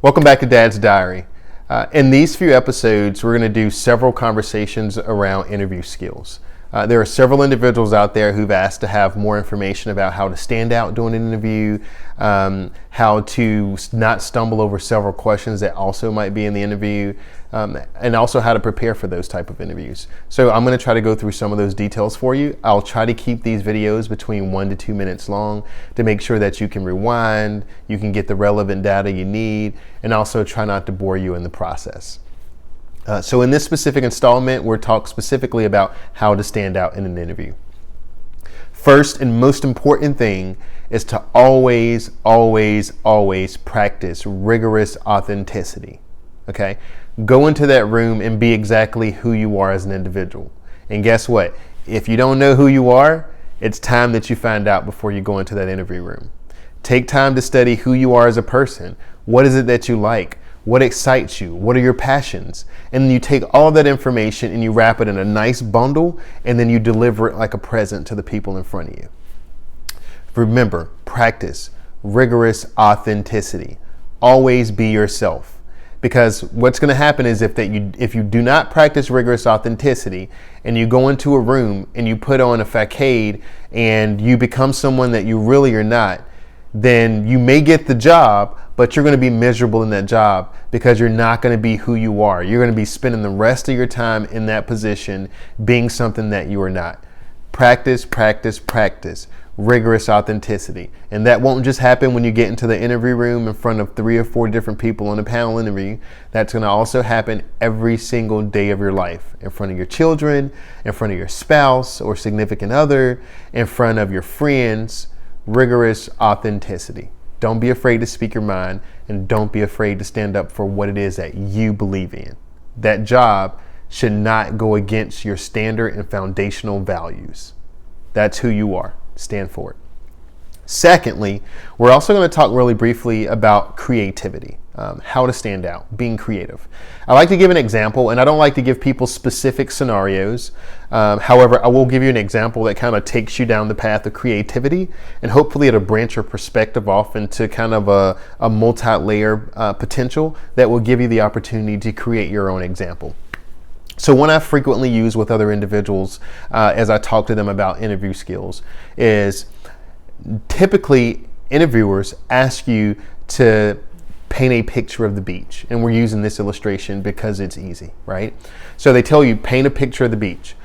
Welcome back to Dad's Diary. In these few episodes, we're going to do several conversations around interview skills. There are several individuals out there who've asked to have more information about how to stand out during an interview, how to not stumble over several questions that also might be in the interview, and also how to prepare for those type of interviews. So I'm going to try to go through some of those details for you. I'll try to keep these videos between 1 to 2 minutes long to make sure that you can rewind, you can get the relevant data you need, and also try not to bore you in the process. So in this specific installment, we're talking specifically about how to stand out in an interview. First and most important thing is to always practice rigorous authenticity. Okay? Go into that room and be exactly who you are as an individual. And guess what? If you don't know who you are, it's time that you find out before you go into that interview room. Take time to study who you are as a person. What is it that you like? What excites you? What are your passions? And then you take all that information and you wrap it in a nice bundle, and then you deliver it like a present to the people in front of you. Remember, practice rigorous authenticity. Always be yourself. Because what's going to happen is if you do not practice rigorous authenticity and you go into a room and you put on a facade and you become someone that you really are not, then you may get the job, but you're going to be miserable in that job because you're not going to be who you are. You're going to be spending the rest of your time in that position being something that you are not. Practice rigorous authenticity. And that won't just happen when you get into the interview room in front of 3 or 4 different people on a panel interview. That's going to also happen every single day of your life, in front of your children, in front of your spouse or significant other, in front of your friends. Rigorous authenticity. Don't be afraid to speak your mind, and don't be afraid to stand up for what it is that you believe in. That job should not go against your standard and foundational values. That's who you are. Stand for it. Secondly, we're also going to talk really briefly about creativity, how to stand out, being creative. I like to give an example, and I don't like to give people specific scenarios. However, I will give you an example that kind of takes you down the path of creativity, and hopefully it'll branch your perspective off into kind of a multi-layer potential that will give you the opportunity to create your own example. So one I frequently use with other individuals as I talk to them about interview skills is typically interviewers ask you to paint a picture of the beach. And we're using this illustration because it's easy, right? So they tell you, paint a picture of the beach.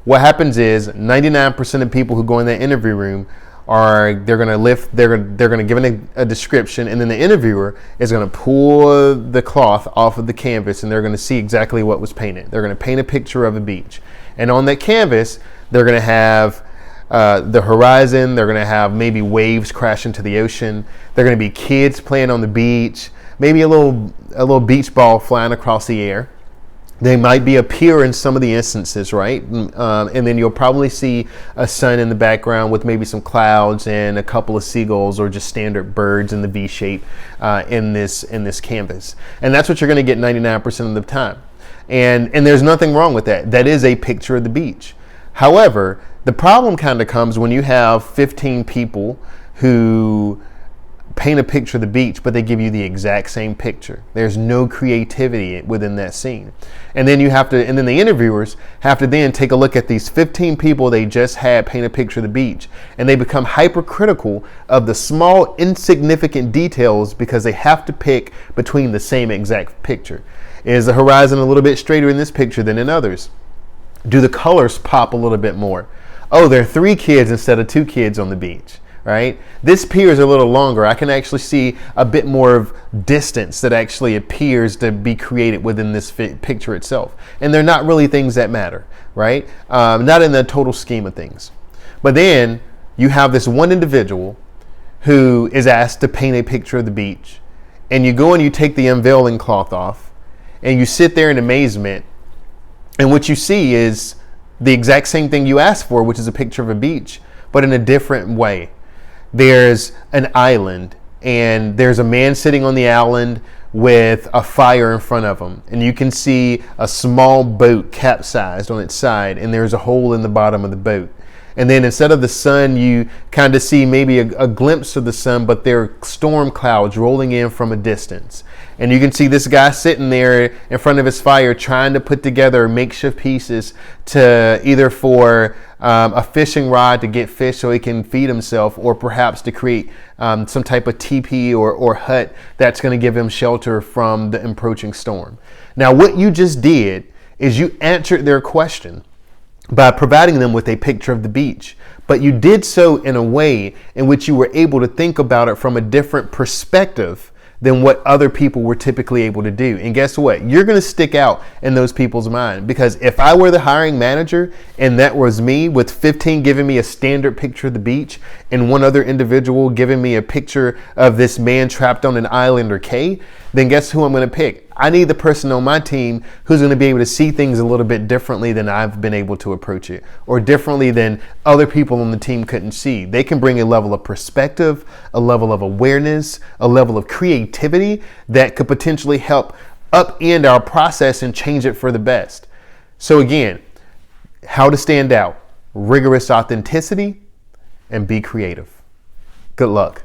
What happens is 99% of people who go in that interview room they're going to give a description, and then the interviewer is going to pull the cloth off of the canvas, and they're going to see exactly what was painted. They're going to paint a picture of a beach. And on that canvas, they're going to have the horizon. They're going to have maybe waves crash into the ocean. They're going to be kids playing on the beach, maybe a little beach ball flying across the air. They might be a pier in some of the instances, right? And then you'll probably see a sun in the background with maybe some clouds and a couple of seagulls or just standard birds in the V shape in this canvas. And that's what you're going to get 99% of the time. And there's nothing wrong with that. That is a picture of the beach. However, the problem kind of comes when you have 15 people who paint a picture of the beach, but they give you the exact same picture. There's no creativity within that scene. And then the interviewers have to then take a look at these 15 people they just had paint a picture of the beach, and they become hypercritical of the small, insignificant details because they have to pick between the same exact picture. Is the horizon a little bit straighter in this picture than in others? Do the colors pop a little bit more? Oh, there are 3 kids instead of 2 kids on the beach. Right? This pier is a little longer. I can actually see a bit more of distance that actually appears to be created within this picture itself. And they're not really things that matter, right? Not in the total scheme of things. But then you have this one individual who is asked to paint a picture of the beach. And you go and you take the unveiling cloth off and you sit there in amazement. And what you see is the exact same thing you asked for, which is a picture of a beach, but in a different way. There's an island, and there's a man sitting on the island with a fire in front of him. And you can see a small boat capsized on its side, and there's a hole in the bottom of the boat. And then instead of the sun, you kind of see maybe a glimpse of the sun, but there are storm clouds rolling in from a distance. And you can see this guy sitting there in front of his fire trying to put together makeshift pieces to either for a fishing rod to get fish so he can feed himself, or perhaps to create some type of teepee or hut that's going to give him shelter from the approaching storm. Now, what you just did is you answered their question by providing them with a picture of the beach. But you did so in a way in which you were able to think about it from a different perspective than what other people were typically able to do. And guess what? You're going to stick out in those people's mind, because if I were the hiring manager and that was me, with 15 giving me a standard picture of the beach and one other individual giving me a picture of this man trapped on an island or cay, then guess who I'm going to pick? I need the person on my team who's going to be able to see things a little bit differently than I've been able to approach it, or differently than other people on the team couldn't see. They can bring a level of perspective, a level of awareness, a level of creativity that could potentially help upend our process and change it for the best. So again, how to stand out: rigorous authenticity and be creative. Good luck.